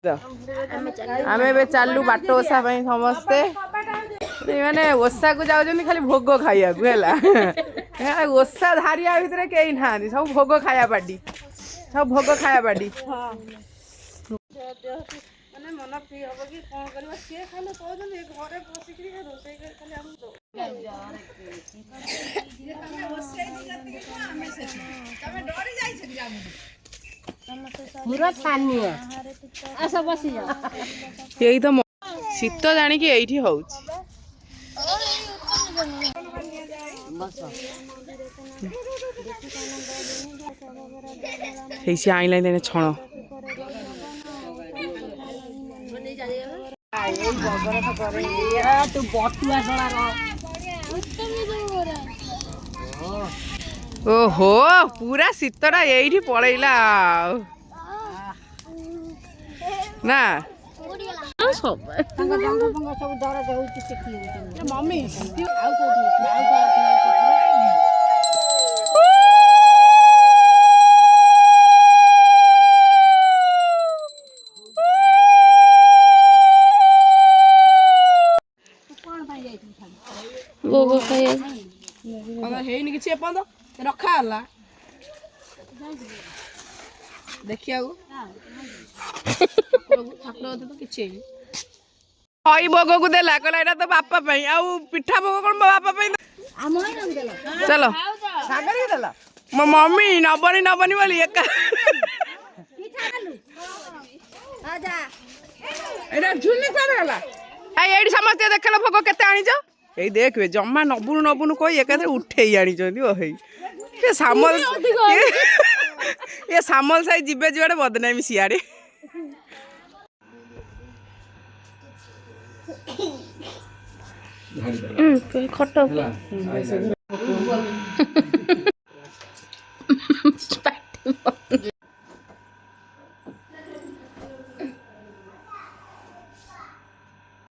आम ए चलू बाट ओषा समस्ते मैंने ओषा को जाऊँ खाली भोग खाया ओषा धारिया भितर कहीं ना सब भोग खाया पार्टी सब भोग खाया पार्टी मन फ्री हम कि कौन कर सी खाली कहते घरे बसिक रोसे यही तो शीत जाणिकी ये हूँ आईला छण ओहो पूरा शीतटा ये पलैला ना मम्मी गोगो खाए हेनी किसी रखा देखिया हई भोग को देला कहला एटा तो बापा पई आ पिठा भोग कोन बापा पई चलो सागर ही देला मो मम्मी नबनी नबनी बोली एका आजा एटा झुनी करला आ एडी समस्त देखला भोग केते आनी जो ए देखबे जम्मा नबुनु नबुनु कोई एकादे उठेई आनी जंदी ओ हेई ये सामल ये सामल साई जिबे जुआडे बदनामी सियाडे खट